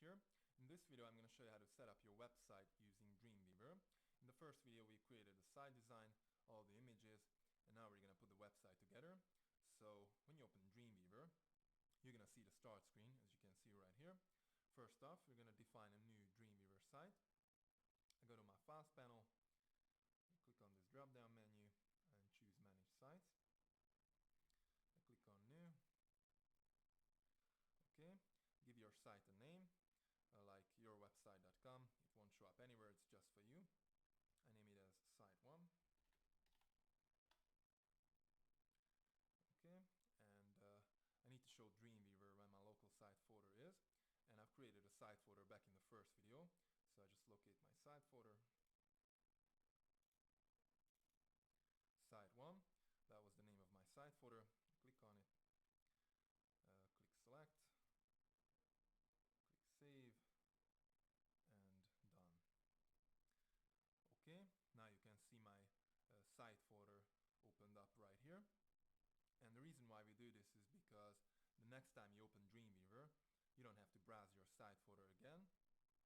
here. In this video I'm going to show you how to set up your website using Dreamweaver. In the first video we created the site design, all the images, and now we're going to put the website together. So when you open Dreamweaver, you're going to see the start screen, as you can see right here. First off, we're going to define a new Dreamweaver site. I go to my Files panel, click on this drop down menu and choose Manage Sites. I click on New. Okay, give your site a name, like yourwebsite.com. It won't show up anywhere, it's just for you. I name it as Site 1. Okay, and I need to show Dreamweaver where my local site folder is, and I've created a site folder back in the first video, so I just locate my site folder. Site 1, that was the name of my site folder. Click on it, click Select, click Save, and done. Okay, now you can see my site folder opened up right here. And the reason why we do this is because the next time you open Dreamweaver, you don't have to browse your site folder again.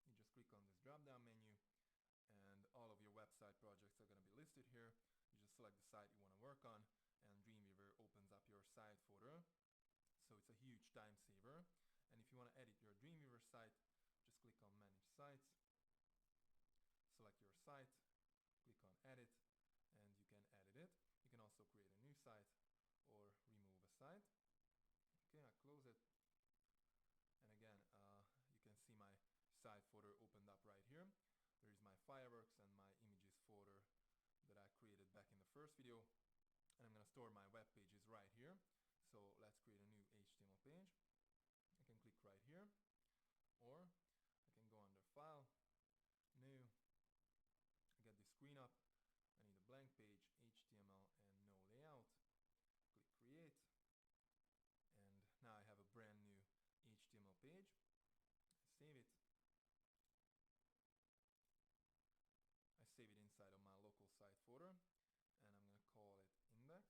You just click on this drop down menu and all of your website projects are going to be listed here. You just select the site you want to work on and Dreamweaver opens up your site folder. So it's a huge time saver. And if you want to edit your Dreamweaver site, just click on Manage Sites, select your site, click on Edit, and you can edit it. You can also create a new site or remove a site. Okay, I close it. And again, you can see my site folder opened up right here. There is my fireworks and my images folder that I created back in the first video. And I'm going to store my web pages right here. So let's create a new HTML page. I can click right here, or I can go under File, New. I get this screen up. I need a blank page, HTML and no layout. Click Create. And now I have a brand new HTML page. Save it. I save it inside of my local site folder and I'm going to call it index,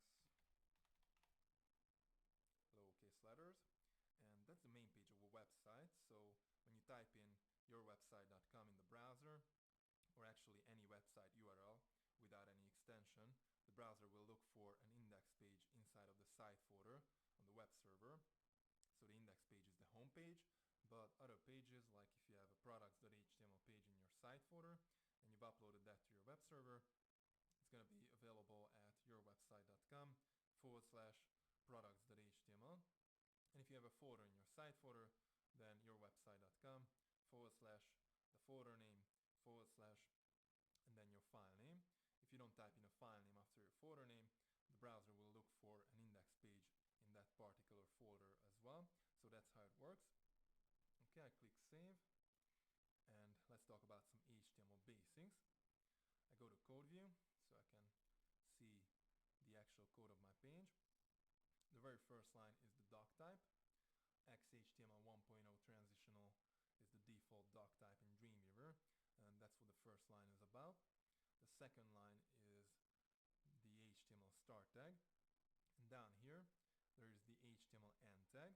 lowercase letters, and that's the main page of a website. So when you type in yourwebsite.com in the browser, or actually any website URL without any extension, the browser will look for an index page inside of the site folder on the web server. So the index page is the home page, but other pages, like if you have a products.html page in your site folder and you've uploaded that to your web server, it's going to be available at yourwebsite.com/products.html. And if you have a folder in your site folder, then yourwebsite.com/ the folder name / and then your file name. If you don't type in a file name after your folder name, the browser will look for an index page in that particular folder as well. So that's how it works. Okay, I click Save. And let's talk about some HTML basics. I go to Code View so I can see the actual code of my page. The very first line is the doc type. XHTML 1.0 transitional is the default doc type in Dreamweaver, and that's what the first line is about. The second line is the HTML start tag, and down here there is the HTML end tag.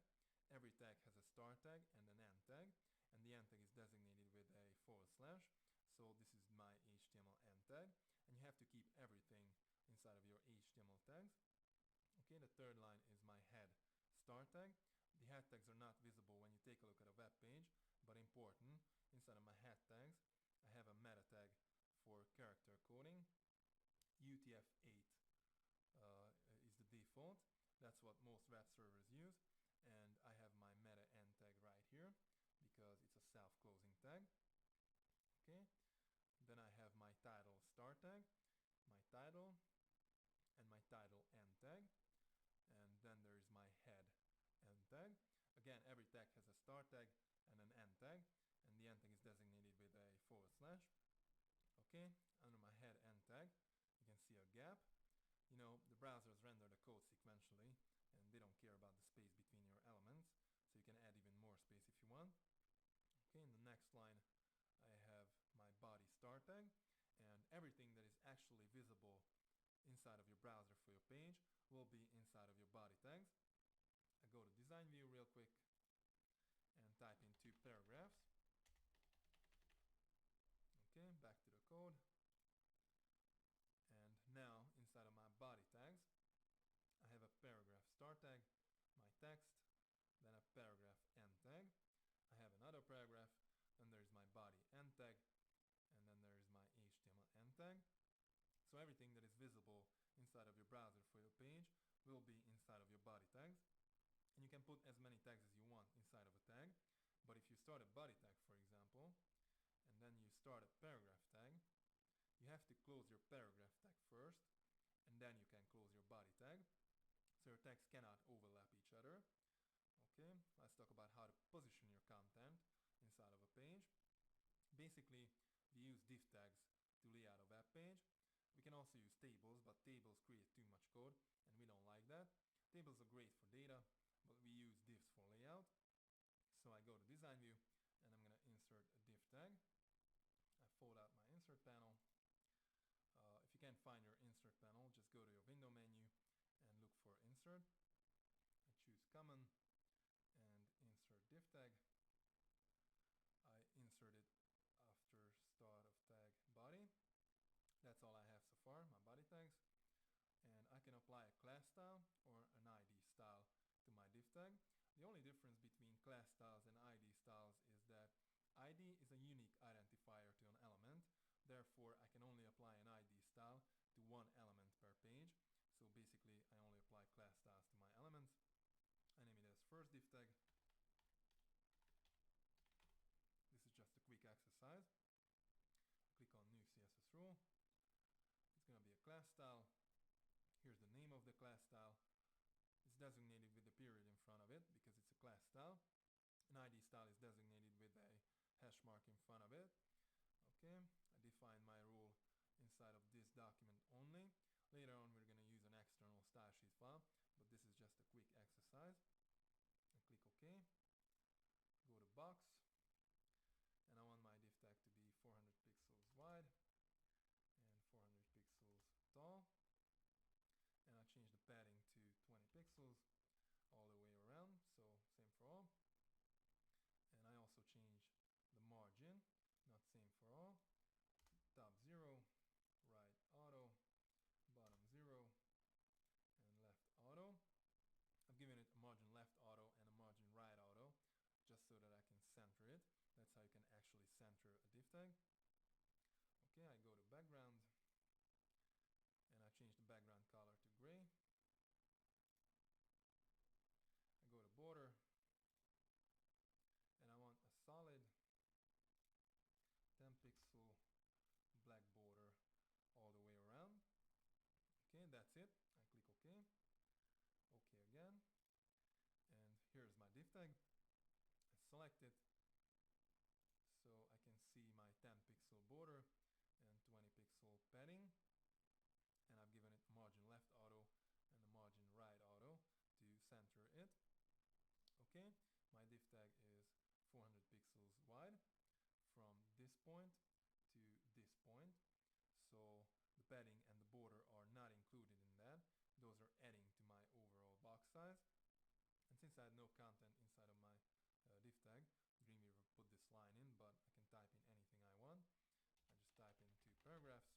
Every tag has a start tag and an end tag, and the end tag is designated with a /. So this is my HTML end tag, and you have to keep everything inside of your HTML tags. Okay, the third line is my head start tag. The head tags are not visible when you take a look at a web page, but important. Inside of my head tags, I have a meta tag for character coding. UTF-8 is the default. That's what most web servers use. And I have my meta end tag right here because it's a self-closing tag. Okay, then I have my title start tag, my title, and my title end tag. And then there is my head end tag. Again, every tag has a start tag and an end tag, and the end tag is designated with a /. Okay, under my head end tag, you can see a gap. You know, the browsers render the code sequentially, and they don't care about the space between your elements, so you can add even more space if you want. Okay, in the next line, I have my body start tag, and everything that is actually visible inside of your browser for your page will be inside of your body tags. I go to design view real quick and type in 2 paragraphs. code. And now inside of my body tags, I have a paragraph start tag, my text, then a paragraph end tag. I have another paragraph, then there's my body end tag, and then there's my HTML end tag. So everything that is visible inside of your browser for your page will be inside of your body tags. And you can put as many tags as you want inside of a tag. But if you start a body tag, for example, and then you start a paragraph tag, you have to close your paragraph tag first, and then you can close your body tag. So your tags cannot overlap each other. Okay, let's talk about how to position your content inside of a page. Basically, we use div tags to lay out a web page. We can also use tables, but tables create too much code, and we don't like that. Tables are great for data, but we use divs for layout. So I go to design view, and I'm going to insert a div tag. I fold out my insert panel. If you can't find your insert panel, just go to your window menu and look for insert. I choose common and insert div tag. I insert it after start of tag body. That's all I have so far, my body tags. And I can apply a class style or an ID style to my div tag. The only difference between class styles and ID styles is that ID is a unique identifier to an element. Therefore, I can only apply an ID style to one element per page. So basically, I only apply class styles to my elements. I name it as first div tag. This is just a quick exercise. Click on new CSS rule. It's going to be a class style. Here's the name of the class style. It's designated with a period in front of it because it's a class style. An ID style is designated with a hash mark in front of it. Okay, I define my rule inside of this document only. Later on we're going to use an external style sheet file, but this is just a quick exercise. I click OK. Go to box, and I want my div tag to be 400 pixels wide and 400 pixels tall. And I change the padding to 20 pixels all the way around, so same for all. And I also change the margin, not same for all. Top 0, right auto, bottom 0, and left auto. I've given it a margin left auto and a margin right auto, just so that I can center it. That's how you can actually center a div tag. Okay, I go to background, and I change the background color to gray. I go to border, and I want a solid 10 pixel black border all the way around. Okay, that's it. I click OK. OK again. And here's my div tag. I select it so I can see my 10 pixel border and 20 pixel padding. And I've given it margin left auto and a margin right auto to center it. Okay, my div tag is 400 pixels wide from this point to this point. So the padding and the border are not included in that. Those are adding to my overall box size. And since I had no content inside of my div tag, Dreamweaver put this line in, but I can type in anything I want. I just type in 2 paragraphs.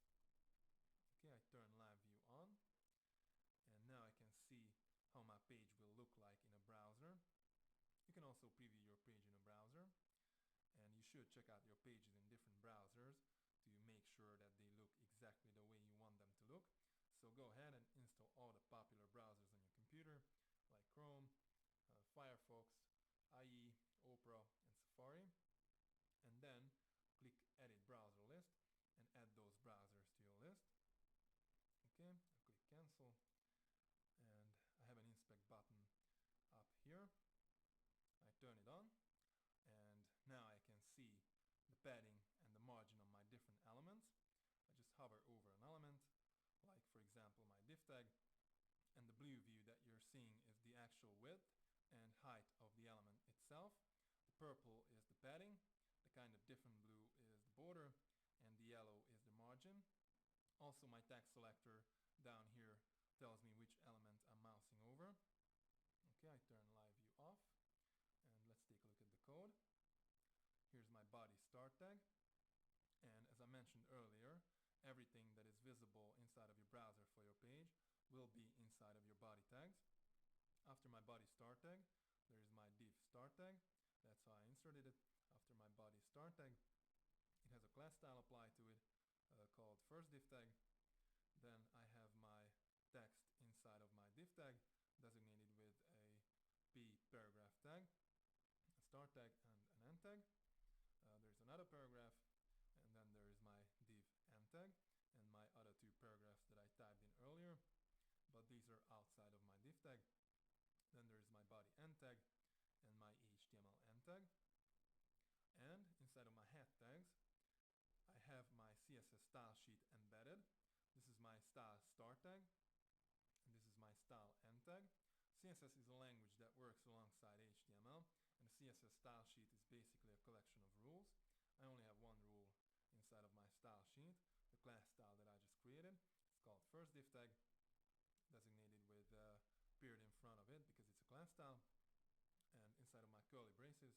Okay, I turn live view on, and now I can see how my page will look like in a browser. You can also preview your page in a browser, and you should check out your pages in different browsers to make sure that they look exactly the way you want them to look. So go ahead and install all the popular browsers on your computer, like Chrome, Firefox, IE, Opera, and Safari, and then click Edit Browser List and add those browsers to your list. Okay, I click cancel, and I have an inspect button up here. I turn it on, and now I can see the padding and the margin on my different elements. I just hover over an element, like for example my div tag, and the blue view that you're seeing is the actual width and height of the element itself. The purple is the padding, the kind of different blue is the border, and the yellow is the margin. Also, my tag selector down here tells me which element I'm mousing over. Okay, I turn live view off, and let's take a look at the code. Here's my body start tag, and as I mentioned earlier, everything that is visible inside of your browser for your page will be inside of your body tags. After my body start tag, there is my div start tag. That's how I inserted it. After my body start tag, it has a class style applied to it called first div tag. Then I have my text inside of my div tag designated with a p paragraph tag, a start tag, and an end tag. There's another paragraph, and then there is my div end tag and my other two paragraphs that I typed in earlier, but these are outside of my div tag. Then there is my body end tag and my HTML end tag. And inside of my head tags, I have my CSS style sheet embedded. This is my style start tag, and this is my style end tag. CSS is a language that works alongside HTML, and the CSS style sheet is basically a collection of rules. I only have one rule inside of my style sheet, the class style that I just created. It's called first div tag, designated with a period in front of it because it's a class style. And inside of my curly braces,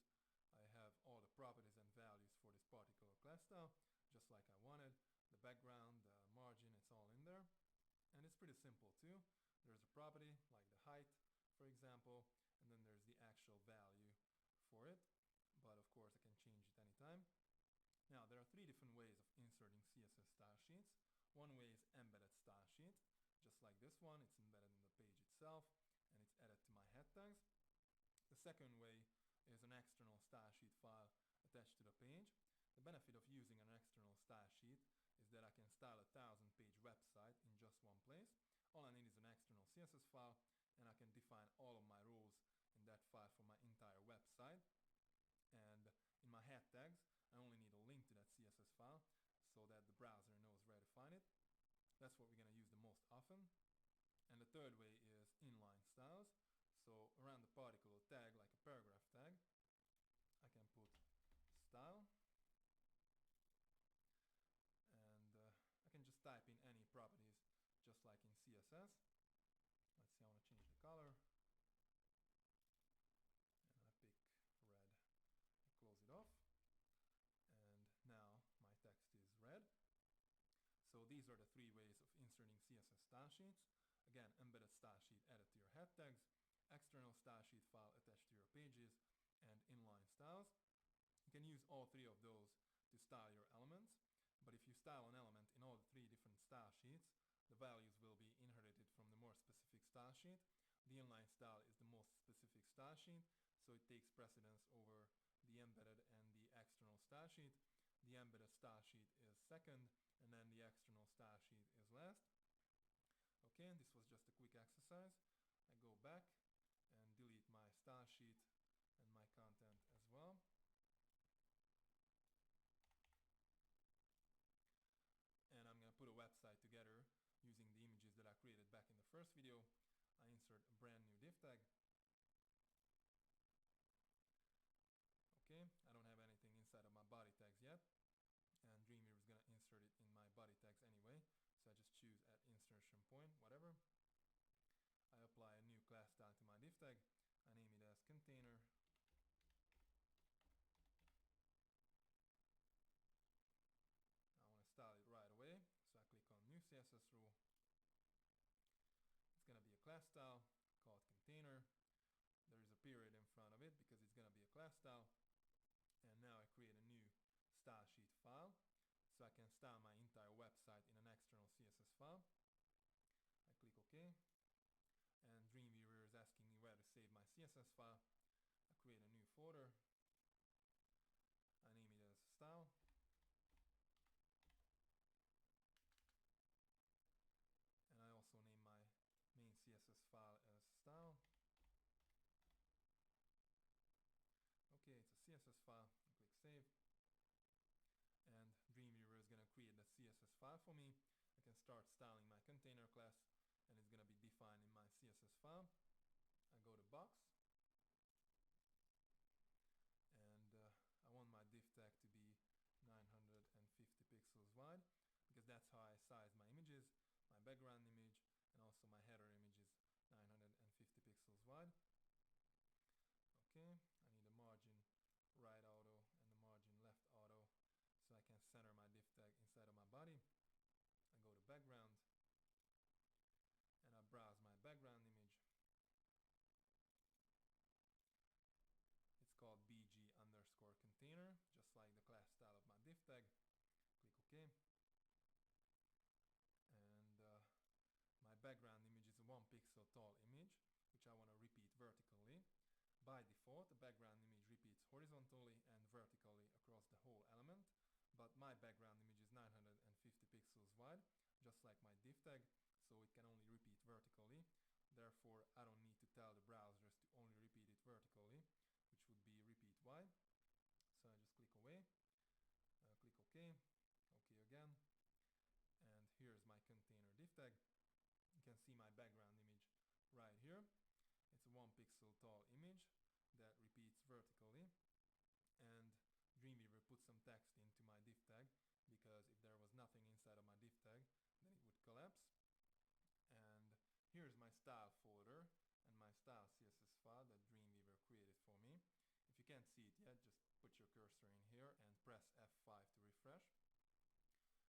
I have all the properties and values for this particular class style, just like I wanted. The background, the margin, it's all in there. And it's pretty simple too. There's a property like the height, for example, and then there's the actual value for it. But of course I can change it anytime. Now there are three different ways of inserting CSS style sheets. One way is embedded style sheet, just like this one. It's embedded in the page itself and it's added to my head tags. The second way is an external style sheet file attached to the page. The benefit of using an external style sheet is that I can style a 1000-page website in just one place. All I need is an external CSS file, and I can define all of my rules in that file for my entire website. And in my head tags, I only need a link to that CSS file so that the browser knows where to find it. That's what we're going to use the most often. And the third way is inline styles. So around the particular tag, like a paragraph tag, I can put style, and I can just type in any properties just like in CSS. Let's see, I want to change the color, and I pick red. I close it off, and now my text is red. So these are the three ways of inserting CSS style sheets. Again, embedded style sheet added to your head tags, external style sheet file attached to your pages, and inline styles. You can use all three of those to style your elements, but if you style an element in all the three different style sheets, the values will be inherited from the more specific style sheet. The inline style is the most specific style sheet, so it takes precedence over the embedded and the external style sheet. The embedded style sheet is second, and then the external style sheet is last. Okay, and this was just a quick exercise. I go back and delete my style sheet and my content as well. And I'm going to put a website together using the images that I created back in the first video. I insert a brand new div tag. Okay, I don't have anything inside of my body tags yet, and Dreamweaver is going to insert it in my body tags anyway, so I just choose at insertion point, whatever. I apply a new class style to my div tag. I name it as container. I want to style it right away, so I click on new CSS rule. It's going to be a class style called container. There is a period in front of it because it's going to be a class style. And now I create a new style sheet file, so I can style my entire website in an external CSS file. I click OK, and Dreamweaver is asking me where to save my CSS file. I create a new folder. I name it as style. And I also name my main CSS file as style. Okay, it's a CSS file. I click save. And Dreamweaver is going to create the CSS file for me. I can start styling my container class, and it's going to be defined in my CSS file. I go to box, and I want my div tag to be 950 pixels wide because that's how I size my images. My background image and also my header image is 950 pixels wide. Okay, I need a margin right auto and the margin left auto so I can center my div tag inside of my body. class style of my div tag. Click OK. And my background image is a 1 pixel tall image, which I want to repeat vertically. By default, the background image repeats horizontally and vertically across the whole element, but my background image is 950 pixels wide, just like my div tag, so it can only repeat vertically. Therefore, I don't need to tell the browsers to only repeat it vertically, which would be repeat wide. So I just click away, click OK, OK again, and here's my container div tag. You can see my background image right here. It's a 1 pixel tall image that repeats vertically, and Dreamweaver put some text into my div tag, because if there was nothing inside of my div tag, then it would collapse. And here's my style folder and my style CSS file that Dreamweaver created for me. If you can't see it yet, just put your cursor in here and press F5 to refresh.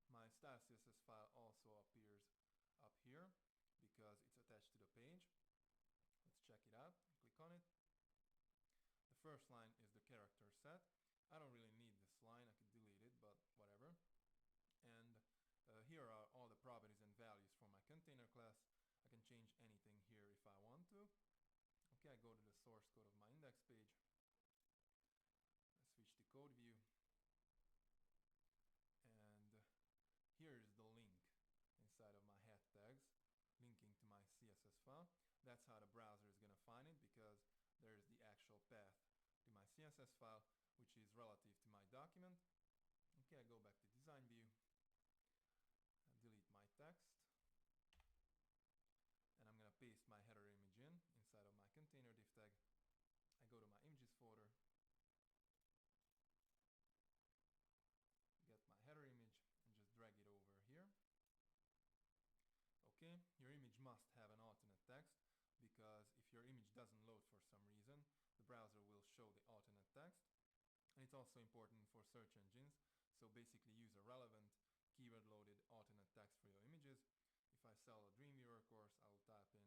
My style CSS file also appears up here because it's attached to the page. Let's check it out. Click on it. The first line is the character set. I don't really need this line, I could delete it, but whatever. And here are all the properties and values for my container class. I can change anything here if I want to. Okay, I go to the source code of my index page. I switch to code view. And here is the link inside of my head tags, linking to my CSS file. That's how the browser is going to find it, because there's the actual path to my CSS file, which is relative to my document. Okay, I go back to design view, I delete my text, and I'm going to paste my header image inside of my container div tag. I go to my images folder, get my header image, and just drag it over here. Okay, your image must have an alternate text, because if your image doesn't load for some reason, the browser will show the alternate text. And it's also important for search engines, so basically use a relevant keyword loaded alternate text for your images. If I sell a Dreamweaver course, I will type in